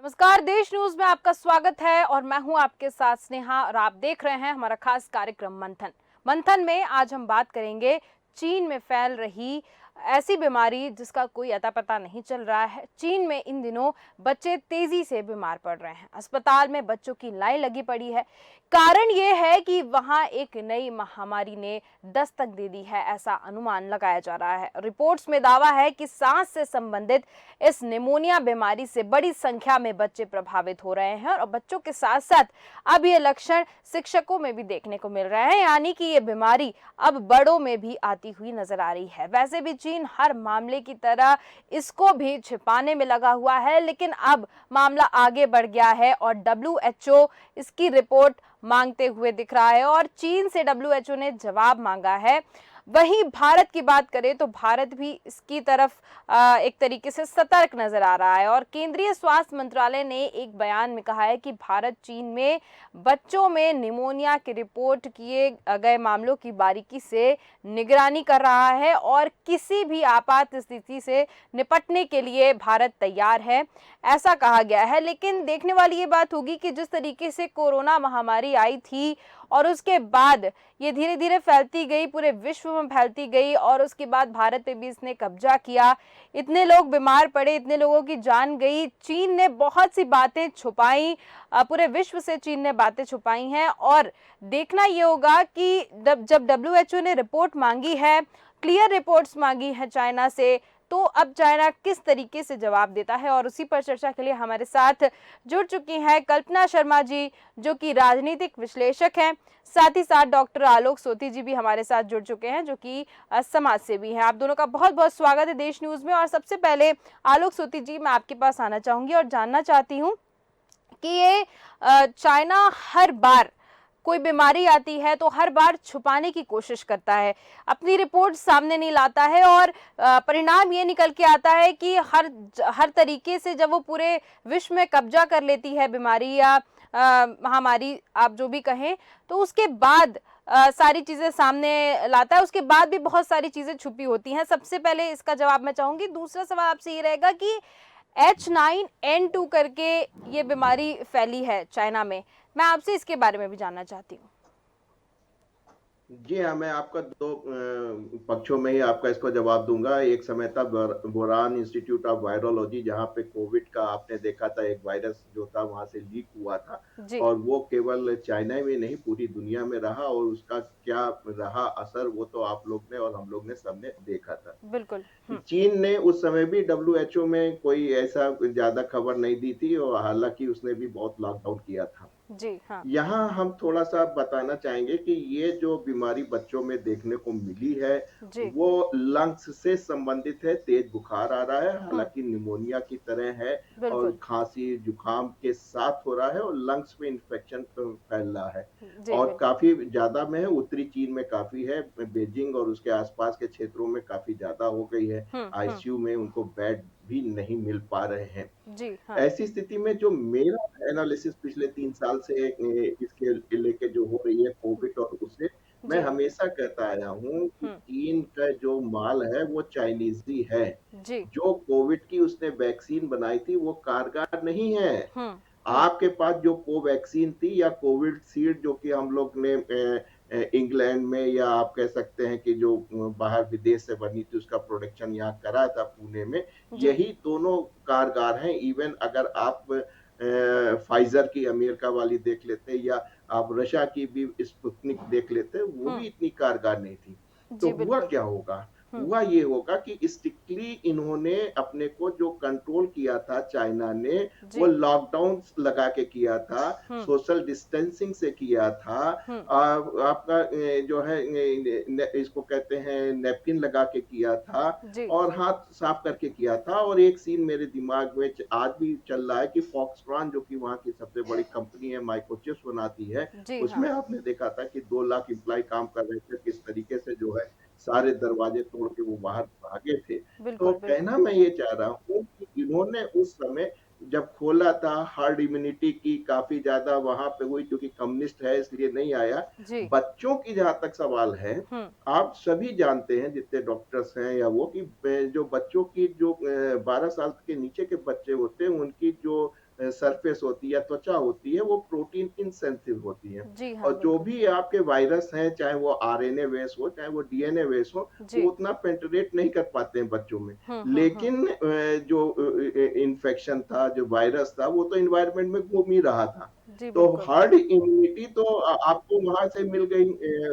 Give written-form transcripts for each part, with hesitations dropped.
नमस्कार, देश न्यूज में आपका स्वागत है और मैं हूं आपके साथ स्नेहा और आप देख रहे हैं हमारा खास कार्यक्रम मंथन। मंथन में आज हम बात करेंगे चीन में फैल रही ऐसी बीमारी जिसका कोई अता पता नहीं चल रहा है। चीन में इन दिनों बच्चे तेजी से बीमार पड़ रहे हैं। अस्पताल में बच्चों की लाइन लगी पड़ी है। कारण ये है कि वहां एक नई महामारी ने दस्तक दे दी है, ऐसा अनुमान लगाया जा रहा है। रिपोर्ट्स में दावा है कि सांस से संबंधित इस निमोनिया बीमारी से बड़ी संख्या में बच्चे प्रभावित हो रहे हैं और बच्चों के साथ साथ अब ये लक्षण शिक्षकों में भी देखने को मिल रहे हैं, यानी कि ये बीमारी अब बड़ों में भी आती हुई नजर आ रही है। वैसे भी चीन हर मामले की तरह इसको भी छिपाने में लगा हुआ है, लेकिन अब मामला आगे बढ़ गया है और डब्ल्यूएचओ इसकी रिपोर्ट मांगते हुए दिख रहा है और चीन से डब्ल्यूएचओ ने जवाब मांगा है। वहीं भारत की बात करें तो भारत भी इसकी तरफ एक तरीके से सतर्क नजर आ रहा है और केंद्रीय स्वास्थ्य मंत्रालय ने एक बयान में कहा है कि भारत चीन में बच्चों में निमोनिया के रिपोर्ट किए गए मामलों की बारीकी से निगरानी कर रहा है और किसी भी आपात स्थिति से निपटने के लिए भारत तैयार है, ऐसा कहा गया है। लेकिन देखने वाली ये बात होगी कि जिस तरीके से कोरोना महामारी आई थी और उसके बाद ये धीरे धीरे फैलती गई, पूरे विश्व में फैलती गई और उसके बाद भारत पे भी इसने कब्जा किया, इतने लोग बीमार पड़े, इतने लोगों की जान गई। चीन ने बहुत सी बातें छुपाई, पूरे विश्व से चीन ने बातें छुपाई हैं और देखना ये होगा कि जब डब्ल्यूएचओ ने रिपोर्ट मांगी है, क्लियर रिपोर्ट्स मांगी है चाइना से, तो अब चाइना किस तरीके से जवाब देता है। और उसी पर चर्चा के लिए हमारे साथ जुड़ चुकी हैं कल्पना शर्मा जी, जो कि राजनीतिक विश्लेषक हैं। साथ ही साथ डॉक्टर आलोक सोती जी भी हमारे साथ जुड़ चुके हैं, जो कि समाज सेवी हैं। आप दोनों का बहुत बहुत स्वागत है देश न्यूज में। और सबसे पहले आलोक सोती जी, मैं आपके पास आना चाहूंगी और जानना चाहती हूँ कि ये चाइना हर बार कोई बीमारी आती है तो हर बार छुपाने की कोशिश करता है, अपनी रिपोर्ट सामने नहीं लाता है और परिणाम ये निकल के आता है कि हर तरीके से जब वो पूरे विश्व में कब्जा कर लेती है बीमारी या महामारी, आप जो भी कहें, तो उसके बाद सारी चीजें सामने लाता है। उसके बाद भी बहुत सारी चीजें छुपी होती हैं। सबसे पहले इसका जवाब मैं चाहूंगी। दूसरा सवाल आपसे ये रहेगा कि H9N2 करके ये बीमारी फैली है चाइना में, मैं आपसे इसके बारे में भी जानना चाहती हूँ। जी हाँ, मैं आपका दो पक्षों में ही आपका इसको जवाब दूंगा। एक समय था वुहान इंस्टीट्यूट ऑफ वायरोलॉजी, जहाँ पे कोविड का आपने देखा था, एक वायरस जो था वहां से लीक हुआ था जी। और वो केवल चाइना में नहीं पूरी दुनिया में रहा और उसका क्या रहा असर वो तो आप लोग ने और हम लोग ने सबने देखा था। बिल्कुल। चीन ने उस समय भी डब्ल्यूएचओ में कोई ऐसा ज्यादा खबर नहीं दी थी और हालांकि उसने भी बहुत लॉकडाउन किया था। जी हाँ। यहाँ हम थोड़ा-सा बताना चाहेंगे कि ये जो बीमारी बच्चों में देखने को मिली है, जी। वो लंग्स से संबंधित है, तेज बुखार आ रहा है, हालाँकि निमोनिया की तरह है और बिल्कुल। खाँसी, जुकाम के साथ हो रहा है और लंग्स में इन्फेक्शन फैल रहा है जी और बिल्कुल। काफ़ी ज़्यादा में है, उत्तरी चीन में काफ़ी है, बीजिंग और उसके आस-पास के क्षेत्रों में काफ़ी ज़्यादा हो गई है। आईसीयू में उनको बेड भी नहीं मिल पा रहे हैं। जी हाँ। ऐसी स्थिति में जो मेरा एनालिसिस पिछले 3 साल से इसके लेके जो हो रही है कोविड और उससे, मैं जी। हमेशा कहता आया हूँ कि चीन का जो माल है वो चाइनीज़ ही है। जी। जो कोविड की उसने वैक्सीन बनाई थी वो कारगर नहीं है। हम्म। आपके पास जो कोवैक्सीन थी या कोविशील्ड जो कि हम लोग ने इंग्लैंड में या आप कह सकते हैं कि जो बाहर विदेश से बनी थी उसका प्रोडक्शन यहाँ करा था पुणे में, जी। यही दोनों कारगर हैं। इवन अगर आप फाइजर की अमेरिका वाली देख लेते या आप रशिया की भी स्पुतनिक देख लेते, वो भी इतनी कारगर नहीं थी। तो जी हुआ बिल्कुल। क्या होगा? हुआ ये होगा कि स्ट्रिक्टली इन्होंने अपने को जो कंट्रोल किया था चाइना ने, वो जी। लॉकडाउन लगा के किया था, सोशल डिस्टेंसिंग से किया था। आपका जो है इसको कहते हैं नैपकिन लगा के किया था जी। और हाथ साफ करके किया था। और एक सीन मेरे दिमाग में आज भी चल रहा है कि फॉक्सट्रॉन जो कि वहाँ की सबसे बड़ी कंपनी है, माइक्रोचिप्स बनाती है, जी हाँ। उसमें आपने देखा था कि 2 लाख एम्प्लॉय काम कर रहे थे, किस तरीके से जो है सारे दरवाजे तोड़ के वो बाहर भागे थे। तो बिल्कुल बिल्कुल। कहना मैं ये चाह रहा हूँ कि इन्होंने उस समय जब खोला था, हर्ड इम्यूनिटी की काफ़ी ज़्यादा वहाँ पे हुई, क्योंकि कम्युनिस्ट है इसलिए नहीं आया। जी। बच्चों की जहाँ तक सवाल है, आप सभी जानते हैं जितने डॉक्टर्स हैं या वो कि जो बच्चों की जो 12 साल के नीचे के बच्चे होते हैं, उनकी जो सरफेस होती है, त्वचा होती है, वो प्रोटीन इनसेंसिटिव होती है। जी हाँ, और जो बिल्कुल। भी आपके वायरस हैं, चाहे वो आरएनए बेस हो, चाहे वो डीएनए बेस हो, जी। वो उतना पेनिट्रेट नहीं कर पाते हैं बच्चों में। हुँ। लेकिन जो इन्फेक्शन था, जो वायरस था, वो तो एनवायरनमेंट में घूम ही रहा था। जी, तो बिल्कुल। हर्ड इम्यूनिटी तो आपको वहाँ से मिल गई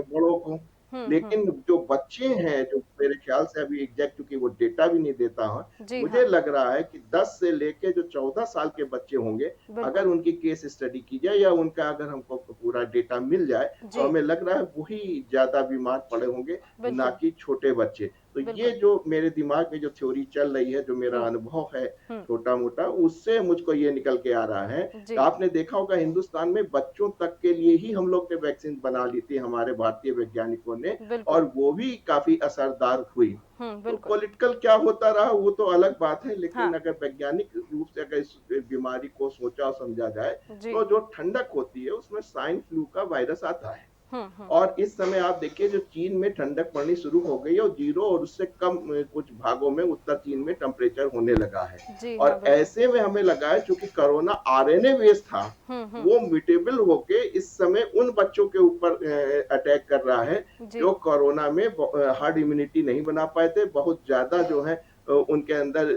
बड़ों को। हुँ। लेकिन जो बच्चे हैं, जो मेरे ख्याल से अभी एग्ज़ैक्ट, क्योंकि वो डेटा भी नहीं देता हूँ, जी मुझे हाँ, लग रहा है कि 10 से लेके जो 14 साल के बच्चे होंगे, अगर बिल्कुल। उनकी केस स्टडी की जाए या उनका अगर हमको पूरा डेटा मिल जाए, तो जी, हमें लग रहा है वही ज़्यादा बीमार पड़े होंगे, ना बिल्कुल, कि छोटे बच्चे। तो ये बिल्कुल। जो मेरे दिमाग में जो थ्योरी चल रही है, जो मेरा हुँ, अनुभव है हुँ। छोटा-मोटा, उससे मुझको ये निकल के आ रहा है। जी, आपने देखा होगा हिंदुस्तान में बच्चों तक के लिए ही हम लोग ने वैक्सीन बना ली थी, हमारे भारतीय वैज्ञानिकों ने, बिल्कुल। और वो भी काफ़ी असरदार हुई। तो बिल्कुल। पॉलिटिकल क्या होता रहा वो तो अलग बात है, लेकिन हाँ, अगर वैज्ञानिक रूप से अगर इस बीमारी को सोचा और समझा जाए, जी। तो जो ठंडक होती है उसमें स्वाइन फ्लू का वायरस आता है। हुँ। और इस समय आप देखिए जो चीन में ठंडक पड़नी शुरू हो गई है, और 0 और उससे कम कुछ भागों में उत्तर चीन में टेम्परेचर होने लगा है। जी हाँ, और बिल्कुल। ऐसे में हमें लगा है, चूँकि कोरोना आरएनए बेस्ड था, हुँ। वो म्यूटेबल होके इस समय उन बच्चों के ऊपर अटैक कर रहा है, जी, जो कोरोना में हर्ड इम्यूनिटी नहीं बना पाए थे। बहुत ज़्यादा जो है उनके अंदर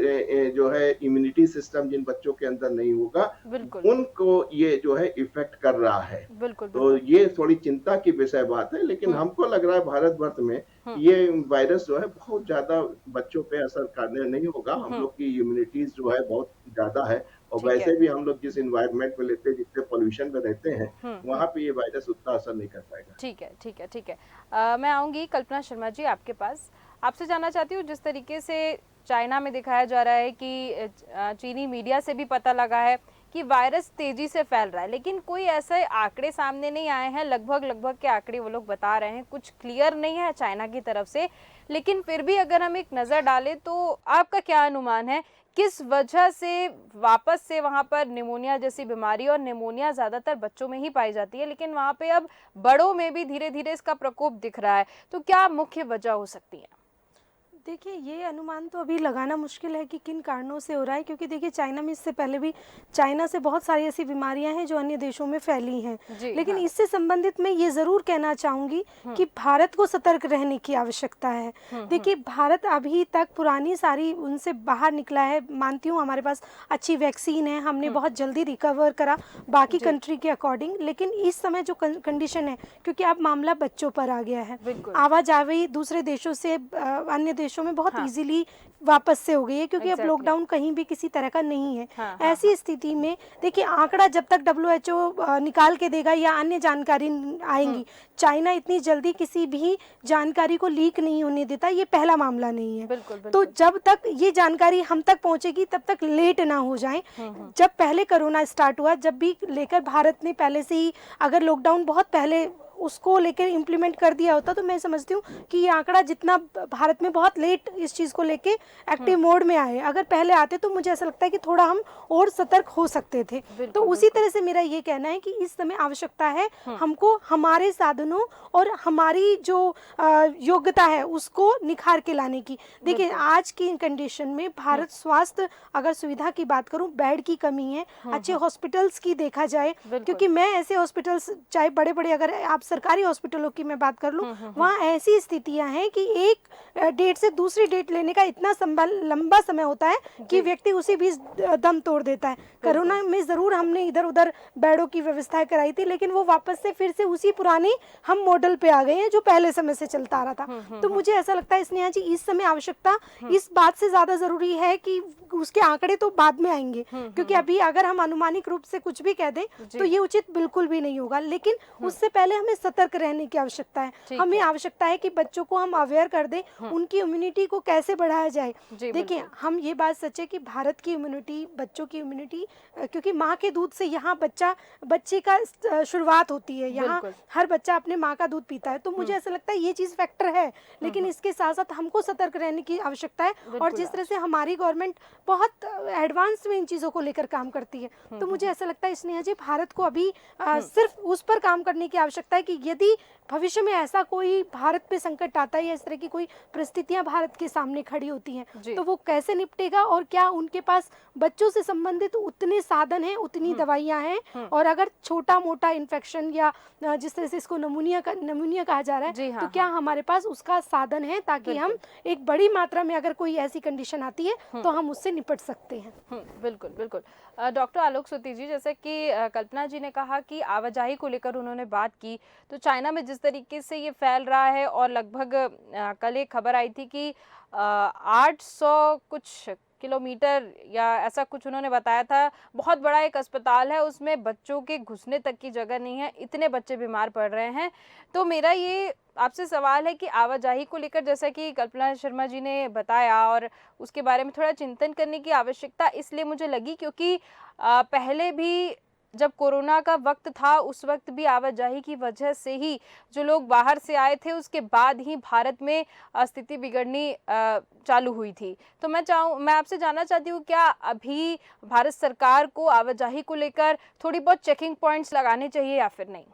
जो है इम्यूनिटी सिस्टम जिन बच्चों के अंदर नहीं होगा, बिल्कुल। उनको ये जो है इफ़ेक्ट कर रहा है। बिल्कुल, तो बिल्कुल। ये थोड़ी चिंता की विषय बात है, लेकिन हुँ, हमको लग रहा है भारतवर्ष में हुँ, ये वायरस जो है बहुत ज़्यादा बच्चों पे असर करने नहीं होगा। हम हुँ। लोग की इम्यूनिटीज़ जो है बहुत ज़्यादा है, और ठीक है। वैसे भी हम लोग जिस एनवायरनमेंट में लेते हैं, जितने पॉल्यूशन में रहते हैं, हुँ। वहाँ पे ये वायरस उतना असर नहीं कर पाएगा। ठीक है। मैं आऊँगी कल्पना शर्मा जी आपके पास। आपसे जानना चाहती हूँ जिस तरीके से चाइना में दिखाया जा रहा है कि चीनी मीडिया से भी पता लगा है कि वायरस तेज़ी से फैल रहा है, लेकिन कोई ऐसे आंकड़े सामने नहीं आए हैं, लगभग के आंकड़े वो लोग बता रहे हैं, कुछ क्लियर नहीं है चाइना की तरफ से। लेकिन फिर भी अगर हम एक नज़र डालें तो आपका क्या अनुमान है, किस वजह से वापस से वहाँ पर निमोनिया जैसी बीमारी, और निमोनिया ज़्यादातर बच्चों में ही पाई जाती है, लेकिन वहाँ पे अब बड़ों में भी धीरे-धीरे इसका प्रकोप दिख रहा है, तो क्या मुख्य वजह हो सकती है? देखिए, ये अनुमान तो अभी लगाना मुश्किल है कि किन कारणों से हो रहा है, क्योंकि देखिए चाइना में इससे पहले भी चाइना से बहुत सारी ऐसी बीमारियां हैं जो अन्य देशों में फैली हैं। जी लेकिन हाँ। इससे संबंधित मैं ये ज़रूर कहना चाहूँगी कि भारत को सतर्क रहने की आवश्यकता है। देखिए, भारत अभी तक पुरानी सारी उनसे बाहर निकला है। मानती हूँ हमारे पास अच्छी वैक्सीन है, हमने बहुत जल्दी रिकवर करा बाकी जी, कंट्री के अकॉर्डिंग। लेकिन इस समय जो कंडीशन है, क्योंकि अब मामला बच्चों पर आ गया है, बिल्कुल। आवाजाही दूसरे देशों से अन्य देशों में बहुत हाँ, इजीली वापस से हो गई है, क्योंकि अब एग्ज़ैक्टली। लॉकडाउन कहीं भी किसी तरह का नहीं है। हाँ। ऐसी स्थिति में देखिए, आंकड़ा जब तक WHO निकाल के देगा या अन्य जानकारी आएंगी, चाइना इतनी जल्दी किसी भी जानकारी को लीक नहीं होने देता, ये पहला मामला नहीं है। बिल्कुल, तो बिल्कुल। जब तक ये जानकारी हम तक पहुंचेगी तब तक लेट ना हो जाए। जब पहले कोरोना स्टार्ट हुआ, जब भी लेकर भारत ने पहले से ही अगर लॉकडाउन बहुत पहले उसको लेकर इम्प्लीमेंट कर दिया होता, तो मैं समझती हूँ कि ये आंकड़ा जितना भारत में बहुत लेट इस चीज़ को लेके एक्टिव मोड में आए, अगर पहले आते तो मुझे ऐसा लगता है कि थोड़ा हम और सतर्क हो सकते थे। तो बिल्कुल, उसी बिल्कुल। तरह से मेरा ये कहना है कि इस समय आवश्यकता है हमको हमारे साधनों और हमारी जो योग्यता है उसको निखार के लाने की। देखिए, बिल्कुल। आज की कंडीशन में भारत स्वास्थ्य अगर सुविधा की बात करूं, बेड की कमी है, अच्छे हॉस्पिटल्स की देखा जाए, बिल्कुल। क्योंकि मैं ऐसे हॉस्पिटल्स, चाहे बड़े बड़े, अगर आप सरकारी हॉस्पिटलों की मैं बात कर लूं, वहाँ ऐसी स्थितियां हैं कि एक डेट से दूसरी डेट लेने का इतना लंबा समय होता है कि व्यक्ति उसी बीच दम तोड़ देता है। कोरोना में ज़रूर हमने इधर उधर बेडों की व्यवस्था कराई थी, लेकिन वो वापस से फिर से उसी पुराने हम मॉडल पे आ गए हैं जो पहले समय से चलता आ रहा था। तो मुझे ऐसा लगता है स्नेहा जी, इस समय आवश्यकता इस बात से ज़्यादा ज़रूरी है कि उसके आंकड़े तो बाद में आएंगे, क्योंकि अभी अगर हम अनुमानिक रूप से कुछ भी कह दें तो ये उचित बिल्कुल भी नहीं होगा। लेकिन उससे पहले हमें सतर्क रहने की आवश्यकता है। हमें आवश्यकता है कि बच्चों को हम अवेयर कर दें, उनकी इम्यूनिटी को कैसे बढ़ाया जाए। देखिए, हम ये बात सच है कि भारत की इम्यूनिटी, बच्चों की इम्यूनिटी, क्योंकि माँ के दूध से यहाँ बच्चे का शुरुआत होती है, यहाँ हर बच्चा अपने माँ का दूध पीता है। तो मुझे ऐसा लगता है ये चीज़ फैक्टर है, लेकिन इसके साथ साथ हमको सतर्क रहने की आवश्यकता है। और जिस तरह से हमारी गवर्नमेंट बहुत एडवांस में इन चीज़ों को लेकर काम करती है, तो मुझे ऐसा लगता है स्नेहा जी, भारत को अभी सिर्फ उस पर काम करने की आवश्यकता है कि यदि भविष्य में ऐसा कोई भारत पे संकट आता है या इस तरह की कोई परिस्थितियां भारत के सामने खड़ी होती हैं, जी। तो वो कैसे निपटेगा, और क्या उनके पास बच्चों से संबंधित उतने साधन हैं, उतनी दवाइयां हैं, और अगर छोटा मोटा इन्फेक्शन या जिस तरह से इसको नमूनिया कहा जा रहा जी है, हाँ, तो क्या हमारे पास उसका साधन है ताकि हम एक बड़ी मात्रा में अगर कोई ऐसी कंडीशन आती है तो हम उससे निपट सकते हैं। बिल्कुल बिल्कुल। डॉक्टर आलोक सूती जी, जैसे कि कल्पना जी ने कहा कि आवाजाही को लेकर उन्होंने बात की, तो चाइना में जिस तरीके से ये फैल रहा है और लगभग कल एक खबर आई थी कि 800 कुछ किलोमीटर या ऐसा कुछ उन्होंने बताया था, बहुत बड़ा एक अस्पताल है, उसमें बच्चों के घुसने तक की जगह नहीं है, इतने बच्चे बीमार पड़ रहे हैं। तो मेरा ये आपसे सवाल है कि आवाजाही को लेकर, जैसा कि कल्पना शर्मा जी ने बताया, और उसके बारे में थोड़ा चिंतन करने की आवश्यकता इसलिए मुझे लगी क्योंकि पहले भी जब कोरोना का वक्त था उस वक्त भी आवाजाही की वजह से ही जो लोग बाहर से आए थे उसके बाद ही भारत में स्थिति बिगड़नी चालू हुई थी। तो मैं आपसे जानना चाहती हूँ, क्या अभी भारत सरकार को आवाजाही को लेकर थोड़ी बहुत चेकिंग पॉइंट्स लगाने चाहिए या फिर नहीं?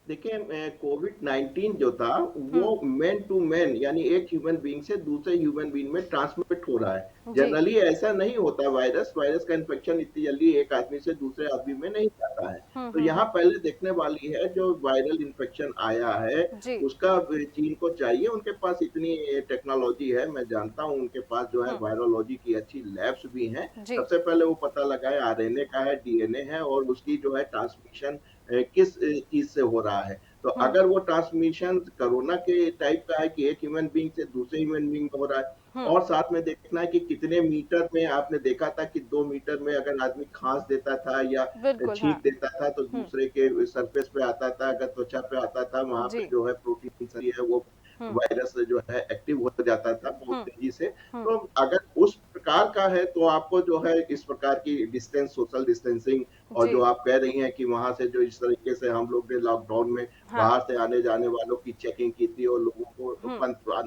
देखिए, कोविड-19 जो था वो मैन टू मैन यानी एक ह्यूमन बीइंग से दूसरे ह्यूमन बीइंग में ट्रांसमिट हो रहा है। जी। जनरली ऐसा नहीं होता। वायरस का इन्फेक्शन इतनी जल्दी एक आदमी से दूसरे आदमी में नहीं जाता है। तो यहाँ पहले देखने वाली है जो वायरल इन्फेक्शन आया है जी। उसका चीन को चाहिए, उनके पास इतनी टेक्नोलॉजी है, मैं जानता हूँ उनके पास जो है वायरोलॉजी की अच्छी लैब्स भी हैं। जी। सबसे पहले वो पता लगाए आरएनए का है, डीएनए है और उसकी जो है ट्रांसमिशन किस चीज से हो रहा है। तो अगर वो ट्रांसमिशन कोरोना के टाइप का है कि एक ह्यूमन बीइंग से दूसरे ह्यूमन बीइंग में हो रहा है, और साथ में देखना है कि कितने मीटर में, आपने देखा था कि 2 मीटर में अगर आदमी खांस देता था या बिल्कुल। छींक हाँ। देता था तो दूसरे के सरफेस पे आता था, अगर त्वचा पे आता था वहां पे जी। जो है प्रोटीन सही है वो वायरस जो है एक्टिव हो जाता था बहुत तेजी से। तो अगर उस प्रकार का है तो आपको जो है इस प्रकार की सोशल डिस्टेंसिंग, और जी। जो आप कह रही हैं कि वहां से जो इस तरीके से हम लोग ने लॉकडाउन में हाँ। बाहर से आने जाने वालों की चेकिंग की थी और लोगों को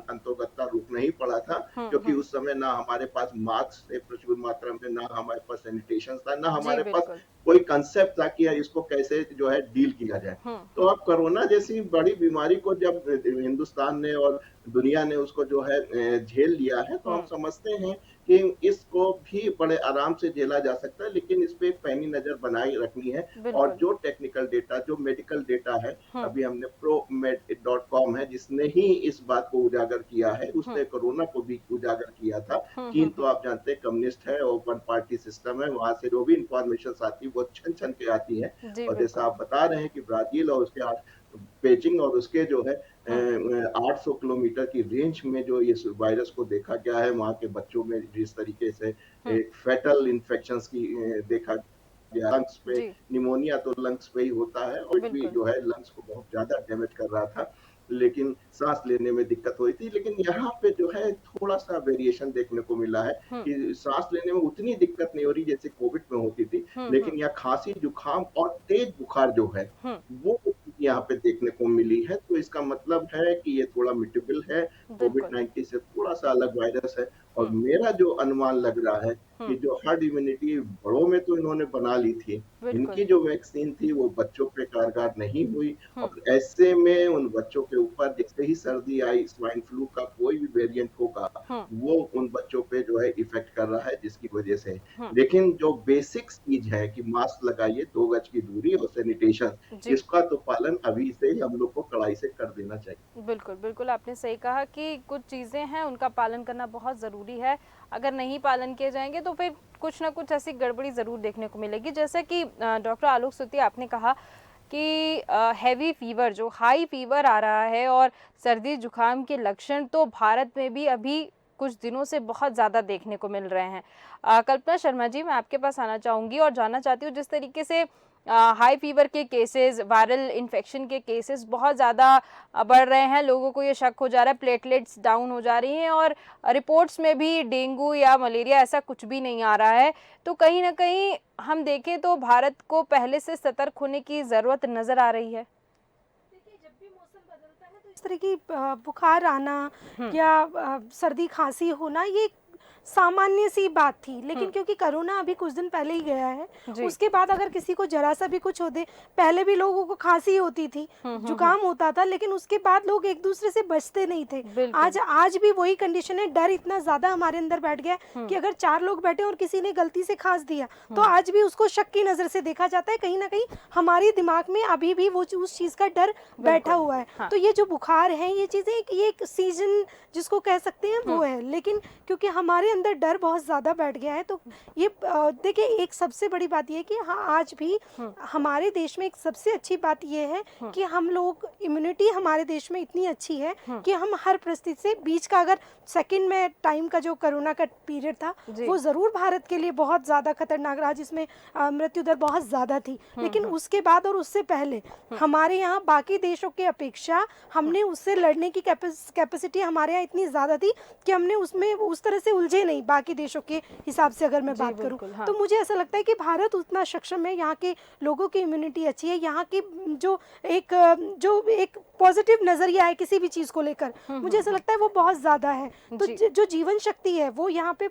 अंतोगत्ता रुकना ही पड़ा था, क्योंकि उस समय ना हमारे पास मास्क थे प्रचुर मात्रा में, ना हमारे पास सैनिटेशन था, ना जी हमारे पास बिल्कुल। कोई कंसेप्ट था कि इसको कैसे जो है डील किया जाए। तो अब कोरोना जैसी बड़ी बीमारी को जब हिंदुस्तान ने और दुनिया ने उसको जो है झेल लिया है, तो हम समझते हैं कि इसको भी बड़े आराम से झेला जा सकता है, लेकिन इस पे एक पैनी नजर बनाए रखनी है। और बिल्कुल। जो टेक्निकल डेटा, जो मेडिकल डेटा है, अभी हमने promed.com है जिसने ही इस बात को उजागर किया है, उसने कोरोना को भी उजागर किया था। चीन तो आप जानते हैं कम्युनिस्ट है, ओपन पार्टी सिस्टम है, वहां से जो भी इंफॉर्मेशन आती है वो छन छन के आती है। जी और जैसा बिल्कुल। आप बता रहे हैं कि ब्राजील और उसके बेजिंग और उसके जो है 800 किलोमीटर की रेंज में जो इस वायरस को देखा गया है, वहाँ के बच्चों में जिस तरीके से एक फेटल इन्फेक्शंस की देखा गया, लंग्स पे जी निमोनिया तो लंग्स पे ही होता है, और भी बिल्कुल। जो है लंग्स को बहुत ज्यादा डैमेज कर रहा था, लेकिन सांस लेने में दिक्कत हुई थी। लेकिन यहाँ पे जो है थोड़ा सा वेरिएशन देखने को मिला है कि सांस लेने में उतनी दिक्कत नहीं हो रही जैसे कोविड में होती थी, लेकिन यहाँ खांसी, जुकाम और तेज बुखार जो है वो यहाँ पे देखने को मिली है। तो इसका मतलब है कि ये थोड़ा म्यूटेबल है, बिल्कुल। कोविड-19 से थोड़ा सा अलग वायरस है। और मेरा जो अनुमान लग रहा है कि जो हर्ड इम्यूनिटी बड़ों में तो इन्होंने बना ली थी, बिल्कुल। इनकी जो वैक्सीन थी वो बच्चों पे कारगर नहीं हुई, और ऐसे में उन बच्चों के ऊपर जैसे ही सर्दी आई, स्वाइन फ्लू का कोई भी वेरिएंट होगा, वो उन बच्चों पे जो है इफेक्ट कर रहा है, जिसकी वजह से। लेकिन जो बेसिक चीज है कि मास्क लगाइए, 2 गज की दूरी और सैनिटेशन, जी इसका तो पालन अभी से ही हम लोग को कड़ाई से कर देना चाहिए। बिल्कुल बिल्कुल, आपने सही कहा कि कुछ चीज़ें हैं उनका पालन करना बहुत ज़रूरी है। अगर नहीं पालन किए जाएंगे तो फिर कुछ ना कुछ ऐसी गड़बड़ी ज़रूर देखने को मिलेगी। जैसा कि डॉक्टर आलोक सूती आपने कहा कि हैवी फीवर, जो हाई फीवर आ रहा है और सर्दी जुकाम के लक्षण तो भारत में भी अभी कुछ दिनों से बहुत ज़्यादा देखने को मिल रहे हैं। कल्पना शर्मा जी, मैं आपके पास आना चाहूँगी और जानना चाहती हूँ, जिस तरीके से हाई फीवर के केसेस, वायरल इन्फेक्शन के केसेस बहुत ज़्यादा बढ़ रहे हैं, लोगों को ये शक हो जा रहा है, प्लेटलेट्स डाउन हो जा रही हैं और रिपोर्ट्स में भी डेंगू या मलेरिया ऐसा कुछ भी नहीं आ रहा है। तो कहीं ना कहीं हम देखें तो भारत को पहले से सतर्क होने की ज़रूरत नज़र आ रही है। देखिए, जब भी मौसम बदलता है तो इस तरह की बुखार आना या सर्दी खांसी होना, ये सामान्य सी बात थी, लेकिन क्योंकि कोरोना अभी कुछ दिन पहले ही गया है, उसके बाद अगर किसी को जरा सा भी कुछ होते, पहले भी लोगों को खांसी होती थी, जुकाम होता था, लेकिन उसके बाद लोग एक दूसरे से बचते नहीं थे। आज भी वही कंडीशन है। डर इतना ज्यादा हमारे अंदर बैठ गया कि अगर 4 लोग बैठे और किसी ने गलती से खांस दिया तो आज भी उसको शक की नजर से देखा जाता है। कहीं ना कहीं हमारे दिमाग में अभी भी वो उस चीज का डर बैठा हुआ है। तो ये जो बुखार है, ये चीजें ये एक सीजन जिसको कह सकते हैं वो है, लेकिन क्योंकि हमारे अंदर डर बहुत ज्यादा बैठ गया है, तो ये देखिए एक सबसे बड़ी बात ये है कि हाँ, आज भी हमारे देश में एक सबसे अच्छी बात ये है कि हम लोग इम्यूनिटी हमारे देश में इतनी अच्छी है कि हम हर परिस्थिति से बीच का, अगर सेकंड में टाइम का जो कोरोना का पीरियड था वो जरूर भारत के लिए बहुत ज्यादा खतरनाक रहा, जिसमें मृत्यु दर बहुत ज्यादा थी, लेकिन उसके बाद और उससे पहले हमारे यहाँ बाकी देशों की अपेक्षा हमने उससे लड़ने की कैपेसिटी हमारे यहाँ इतनी ज्यादा थी कि हमने उसमें उस तरह से उलझे नहीं बाकी देशों के हिसाब से। अगर मैं बात करूं तो मुझे ऐसा लगता है कि भारत उतना सक्षम है, यहाँ के लोगों की इम्यूनिटी अच्छी है, यहाँ की जो एक पॉजिटिव नजरिया है किसी भी चीज को लेकर, मुझे ऐसा लगता है वो बहुत ज्यादा है। तो जो जीवन शक्ति है वो यहाँ पे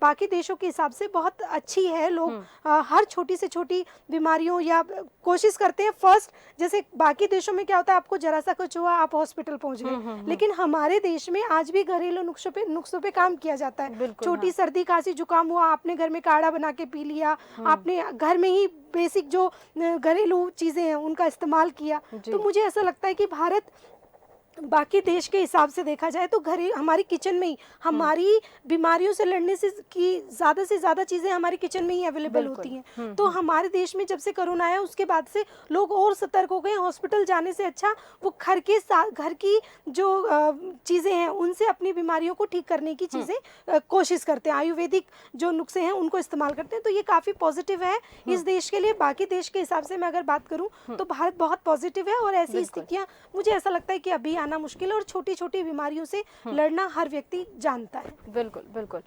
बाकी देशों के हिसाब से बहुत अच्छी है। लोग हर छोटी से छोटी बीमारियों या कोशिश करते हैं फर्स्ट, जैसे बाकी देशों में क्या होता है, आपको जरा सा कुछ हुआ आप हॉस्पिटल पहुंच गए, लेकिन हमारे देश में आज भी घरेलू नुस्खों पे काम किया जाता है। छोटी सर्दी खांसी जुकाम हुआ, आपने घर में काढ़ा बना के पी लिया, आपने घर में ही बेसिक जो घरेलू चीजें हैं उनका इस्तेमाल किया। तो मुझे ऐसा लगता है कि भारत बाकी देश के हिसाब से देखा जाए तो हमारी किचन में ही हमारी बीमारियों से लड़ने से ज्यादा चीजें हमारी किचन में ही अवेलेबल होती हैं। तो हमारे देश में जब से कोरोना आया उसके बाद से लोग और सतर्क हो गए। हॉस्पिटल जाने से अच्छा वो घर की जो चीजें हैं उनसे अपनी बीमारियों को ठीक करने की चीजें कोशिश करते हैं, आयुर्वेदिक जो नुस्खे हैं उनको इस्तेमाल करते हैं। तो ये काफी पॉजिटिव है इस देश के लिए। बाकी देश के हिसाब से मैं अगर बात करूं तो भारत बहुत पॉजिटिव है, और ऐसी स्थितियां मुझे ऐसा लगता है कि अभी आना मुश्किल है, और छोटी छोटी बीमारियों से लड़ना हर व्यक्ति जानता है। बिल्कुल बिल्कुल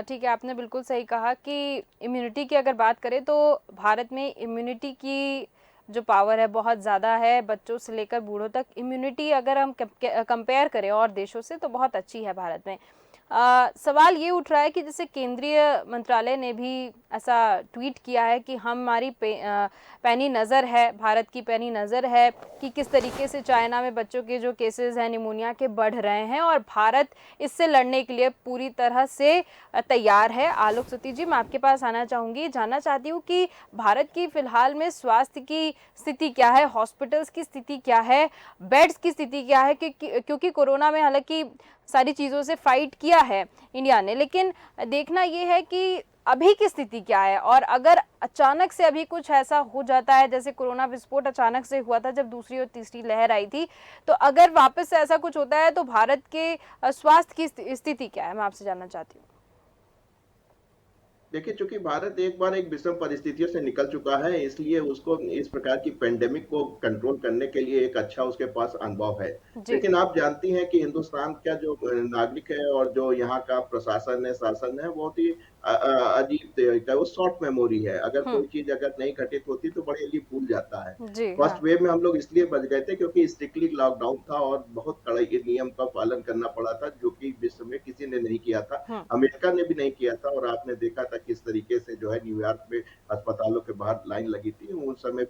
ठीक है, आपने बिल्कुल सही कहा कि इम्यूनिटी की अगर बात करें तो भारत में इम्यूनिटी की जो पावर है बहुत ज़्यादा है। बच्चों से लेकर बूढ़ों तक इम्यूनिटी अगर हम कंपेयर करें और देशों से तो बहुत अच्छी है भारत में। सवाल ये उठ रहा है कि जैसे केंद्रीय मंत्रालय ने भी ऐसा ट्वीट किया है कि हमारी पैनी नज़र है, भारत की पैनी नज़र है कि किस तरीके से चाइना में बच्चों के जो केसेस हैं निमोनिया के बढ़ रहे हैं, और भारत इससे लड़ने के लिए पूरी तरह से तैयार है। आलोक सती जी, मैं आपके पास आना चाहूँगी, जानना चाहती हूँ कि भारत की फ़िलहाल में स्वास्थ्य की स्थिति क्या है, हॉस्पिटल्स की स्थिति क्या है, बेड्स की स्थिति क्या है, क्योंकि कोरोना में हालांकि सारी चीज़ों से फाइट किया है इंडिया ने, लेकिन देखना ये है कि अभी की स्थिति क्या है, और अगर अचानक से अभी कुछ ऐसा हो जाता है जैसे कोरोना विस्फोट अचानक से हुआ था जब दूसरी और तीसरी लहर आई थी, तो अगर वापस से ऐसा कुछ होता है तो भारत के स्वास्थ्य की स्थिति क्या है, मैं आपसे जानना चाहती हूँ। देखिए, चूंकि भारत एक बार एक विषम परिस्थितियों से निकल चुका है, इसलिए उसको इस प्रकार की पेंडेमिक को कंट्रोल करने के लिए एक अच्छा उसके पास अनुभव है। लेकिन आप जानती हैं कि हिंदुस्तान का जो नागरिक है और जो यहाँ का प्रशासन है, शासन है, बहुत ही अजीब तरीके का, वो शॉर्ट मेमोरी है। अगर कोई चीज अगर नहीं घटित होती तो बड़ी जल्दी भूल जाता है। फर्स्ट वेव में हम लोग इसलिए बच गए थे क्योंकि स्ट्रिक्टली लॉकडाउन था और बहुत कड़ाई नियम का पालन करना पड़ा था, जो कि विश्व में किसी ने नहीं किया था, अमेरिका ने भी नहीं किया था। और आपने देखा था किस तरीके से जो है न्यूयॉर्क में अस्पतालों के बाहर लाइन लगी थी। उस समय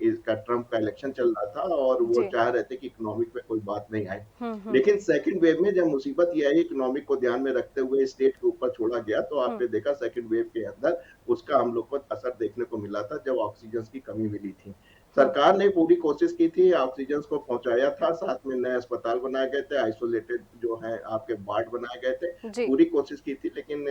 इसका ट्रम्प का इलेक्शन चल रहा था और वो चाह रहे थे कि इकोनॉमिक पे कोई बात नहीं आए। लेकिन सेकंड वेव में जब मुसीबत ये आई, इकोनॉमिक को ध्यान में रखते हुए स्टेट के ऊपर छोड़ा गया, तो आपने देखा सेकंड वेव के अंदर उसका हम लोग को असर देखने को मिला था, जब ऑक्सीजन की कमी मिली थी। सरकार ने पूरी कोशिश की थी, ऑक्सीजन को पहुंचाया था, साथ में नए अस्पताल बनाए गए थे, आइसोलेटेड जो है आपके वार्ड बनाए गए थे, पूरी कोशिश की थी, लेकिन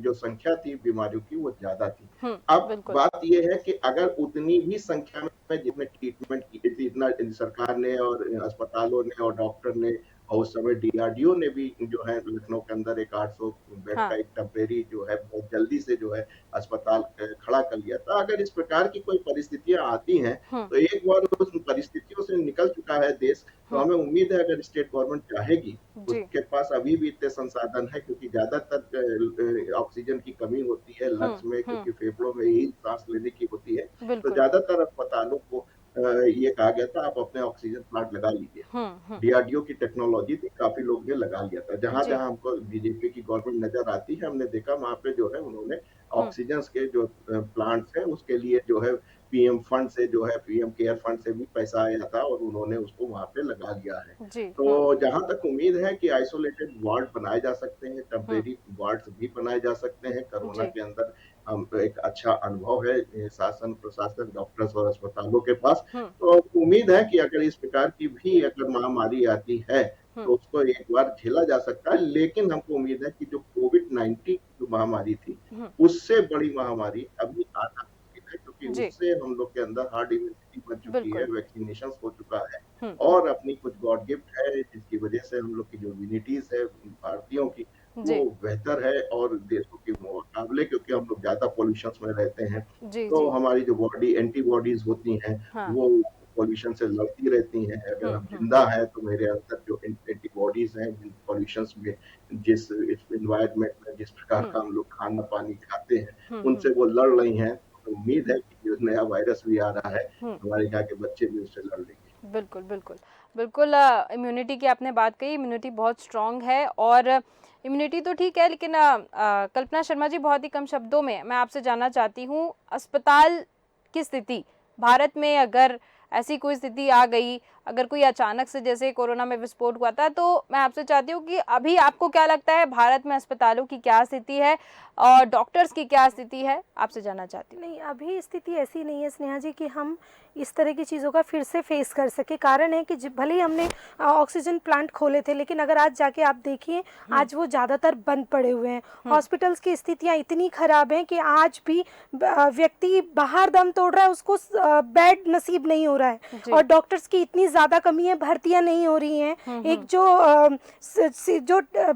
जो संख्या थी बीमारियों की वो ज्यादा थी। अब बात ये है कि अगर उतनी ही संख्या में जितने ट्रीटमेंट की थी, इतना सरकार ने और अस्पतालों ने और डॉक्टर ने, और उस समय डीआरडीओ ने भी जो है लखनऊ के अंदर एक 800 बेड का एक टेम्परेरी जो है बहुत जल्दी से जो है अस्पताल खड़ा कर लिया था। अगर इस प्रकार की कोई परिस्थितियां आती हैं तो एक बार उस परिस्थितियों से निकल चुका है देश, तो हमें उम्मीद है अगर स्टेट गवर्नमेंट चाहेगी, उसके पास अभी भी इतने संसाधन है, क्योंकि ज्यादातर ऑक्सीजन की कमी होती है लंग्स में, क्योंकि फेफड़ों में ही सांस लेने की होती है, तो ज्यादातर अस्पतालों को ये कहा गया था आप अपने ऑक्सीजन प्लांट लगा लीजिए। डीआरडीओ की टेक्नोलॉजी थी, काफी लोग ने लगा लिया था। जहां जी। जहां हमको बीजेपी की गवर्नमेंट नजर आती है, हमने देखा वहां पे जो है उन्होंने ऑक्सीजन के जो प्लांट्स है उसके लिए जो है पीएम फंड से जो है पीएम केयर फंड से भी पैसा आया था और उन्होंने उसको वहां पे लगा दिया है। जी। तो जहां तक उम्मीद है कि आइसोलेटेड वार्ड बनाए जा सकते हैं, टेम्परेरी वार्ड्स भी बनाए जा सकते हैं। कोरोना जी। के अंदर हम एक अच्छा अनुभव है शासन प्रशासन डॉक्टर्स और अस्पतालों के पास। तो उम्मीद है कि अगर इस प्रकार की भी अगर महामारी आती है तो उसको एक बार झेला जा सकता है। लेकिन हमको उम्मीद है कि जो कोविड-19 जो महामारी थी, उससे बड़ी महामारी अभी आना मुश्किल है, क्योंकि जी। उससे हम लोग के अंदर हार्ड इम्यूनिटी बन चुकी है, बिल्कुल। वैक्सीनेशन हो चुका है और अपनी कुछ गॉड गिफ्ट है जिसकी वजह से हम लोग की जो इम्यूनिटीज है भारतीयों की वो जी। बेहतर है और देशों के मुकाबले, क्योंकि हम लोग ज्यादा पॉल्यूशन में रहते हैं। जी। तो जी। हमारी जो बॉडी एंटीबॉडीज होती हैं हाँ। वो पॉल्यूशन से लड़ती रहती हैं। अगर हम जिंदा हैं तो मेरे अंदर जो एंटीबॉडीज हैं जिन पॉल्यूशंस में जिस इन्वायरमेंट में जिस प्रकार का हम लोग खाना पानी खाते हैं उनसे वो लड़ रही हैं। तो उम्मीद है कि जो नया वायरस भी आ रहा है हमारे यहाँ के बच्चे भी उससे लड़ लेंगे। बिल्कुल, बिल्कुल। बिल्कुल इम्यूनिटी की आपने बात कही, इम्यूनिटी बहुत स्ट्रॉन्ग है और इम्यूनिटी तो ठीक है लेकिन कल्पना शर्मा जी बहुत ही कम शब्दों में मैं आपसे जानना चाहती हूँ, अस्पताल की स्थिति भारत में अगर ऐसी कोई स्थिति आ गई, अगर कोई अचानक से जैसे कोरोना में विस्फोट हुआ था, तो मैं आपसे चाहती हूँ कि अभी आपको क्या लगता है भारत में अस्पतालों की क्या स्थिति है और डॉक्टर्स की क्या स्थिति है? आपसे जानना चाहती हूँ। नहीं, अभी स्थिति ऐसी नहीं है स्नेहा जी कि हम इस तरह की चीज़ों का फिर से फेस कर सके। कारण है कि भले ही हमने ऑक्सीजन प्लांट खोले थे, लेकिन अगर आज जाके आप देखिए आज वो ज़्यादातर बंद पड़े हुए हैं। हॉस्पिटल्स की स्थितियाँ इतनी ख़राब हैं कि आज भी व्यक्ति बाहर दम तोड़ रहा है, उसको बेड नसीब नहीं हो रहा है और डॉक्टर्स की इतनी ज़्यादा कमी है, भर्तियाँ नहीं हो रही हैं। एक जो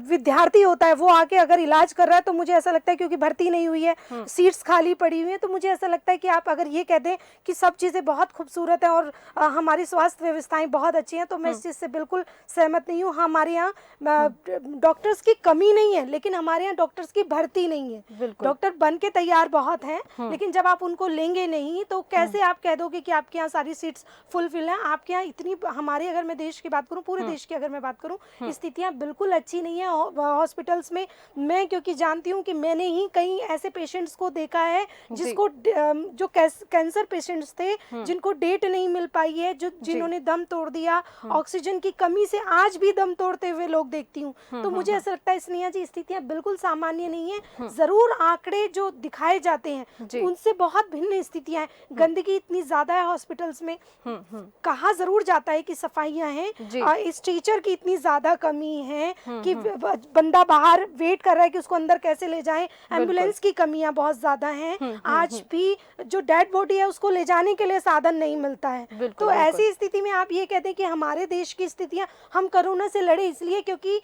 विद्यार्थी होता है वो आके अगर इलाज कर रहा है तो मुझे ऐसा लगता है क्योंकि भर्ती नहीं हुई है, सीट्स खाली पड़ी हुई हैं, तो मुझे ऐसा लगता है कि आप अगर ये कह दें कि सब चीज़ें बहुत खूबसूरत है और हमारी स्वास्थ्य व्यवस्थाएं बहुत अच्छी हैं, तो मैं इस चीज़ से बिल्कुल सहमत नहीं हूँ। हमारे यहाँ डॉक्टर्स की कमी नहीं है, लेकिन हमारे यहाँ डॉक्टर्स की भर्ती नहीं है। डॉक्टर बन के तैयार बहुत हैं, लेकिन जब आप उनको लेंगे नहीं तो कैसे आप कह दोगे कि आपके यहाँ सारी सीट्स फुलफिल हैं? आपके यहाँ इतनी, हमारे अगर मैं देश की बात करूँ, पूरे देश की अगर मैं बात करूँ, स्थितियाँ बिल्कुल अच्छी नहीं है हॉस्पिटल्स में। मैं क्योंकि जानती हूँ कि मैंने ही कई ऐसे पेशेंट्स को देखा है जिसको जो कैंसर पेशेंट्स थे जिनको डेट नहीं मिल पाई है, जिन्होंने दम तोड़ दिया, ऑक्सीजन की कमी से आज भी दम तोड़ते हुए लोग देखती हूँ। तो मुझे ऐसा लगता है स्नेहा जी स्थितियाँ बिल्कुल सामान्य नहीं है। जरूर आंकड़े जो दिखाए जाते हैं उनसे बहुत भिन्न स्थितियाँ हैं। गंदगी इतनी ज्यादा है हॉस्पिटल्स में, कहा जरूर जाता है कि सफाइयाँ हैं, स्ट्रेचर की इतनी ज्यादा कमी है कि बंदा बाहर वेट कर रहा है कि उसको अंदर कैसे ले जाएं, एम्बुलेंस की कमियां बहुत ज्यादा हैं। आज भी जो डेड बॉडी है उसको ले जाने के लिए साधन नहीं मिलता है। तो ऐसी स्थिति में आप ये कहते हैं कि हमारे देश की स्थितियां, हम कोरोना से लड़े इसलिए क्योंकि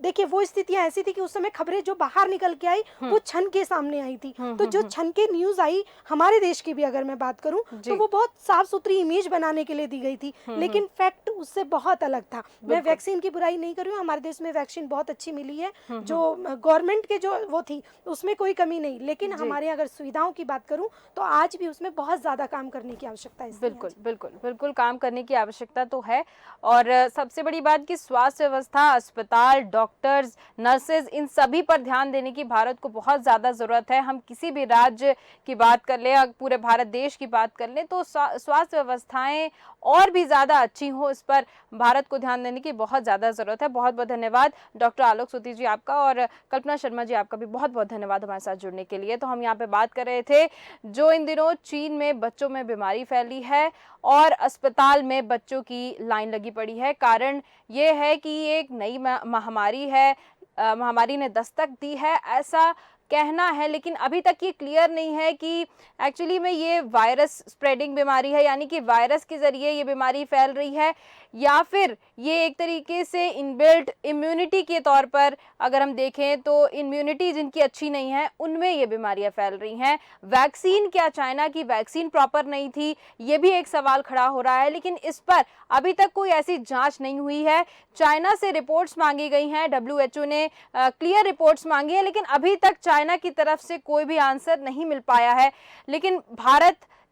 देखिए वो स्थितियां ऐसी थी कि उस समय खबरें जो बाहर निकल के आई वो छन के सामने आई थी। तो जो छन के न्यूज आई हमारे देश की भी अगर मैं बात करूं तो वो बहुत साफ सुथरी इमेज बनाने के लिए दी गई थी, लेकिन फैक्ट उससे बहुत अलग था। मैं वैक्सीन की बुराई नहीं कर रही हूँ, हमारे देश में वैक्सीन बहुत अच्छी मिली है, जो गवर्नमेंट के जो वो थी उसमें कोई कमी नहीं, लेकिन हमारे अगर सुविधाओं की बात करूं तो आज भी उसमें बहुत ज्यादा काम करने की आवश्यकता है। बिल्कुल बिल्कुल बिल्कुल काम करने की आवश्यकता तो है। और सबसे बड़ी बात कि स्वास्थ्य व्यवस्था, अस्पताल, डॉक्टर्स, नर्सेज, इन सभी पर ध्यान देने की भारत को बहुत ज़्यादा ज़रूरत है। हम किसी भी राज्य की बात कर लें, पूरे भारत देश की बात कर लें, तो स्वास्थ्य व्यवस्थाएं और भी ज़्यादा अच्छी हो, इस पर भारत को ध्यान देने की बहुत ज़्यादा ज़रूरत है। बहुत बहुत धन्यवाद डॉक्टर आलोक सूती जी आपका, और कल्पना शर्मा जी आपका भी बहुत बहुत धन्यवाद हमारे साथ जुड़ने के लिए। तो हम यहाँ पे बात कर रहे थे जो इन दिनों चीन में बच्चों में बीमारी फैली है और अस्पताल में बच्चों की लाइन लगी पड़ी है। कारण ये है कि ये एक नई महामारी है, महामारी ने दस्तक दी है ऐसा कहना है, लेकिन अभी तक ये क्लियर नहीं है कि एक्चुअली में ये वायरस स्प्रेडिंग बीमारी है, यानी कि वायरस के जरिए ये बीमारी फैल रही है, या फिर ये एक तरीके से इनबिल्ट इम्यूनिटी के तौर पर अगर हम देखें तो इम्यूनिटी जिनकी अच्छी नहीं है उनमें ये बीमारियां फैल रही हैं। वैक्सीन, क्या चाइना की वैक्सीन प्रॉपर नहीं थी, ये भी एक सवाल खड़ा हो रहा है, लेकिन इस पर अभी तक कोई ऐसी जांच नहीं हुई है। चाइना से रिपोर्ट्स मांगी गई हैं, WHO ने क्लियर रिपोर्ट्स मांगी है, लेकिन अभी तक चाइना की तरफ से कोई भी आंसर नहीं मिल पाया है। लेकिन भारत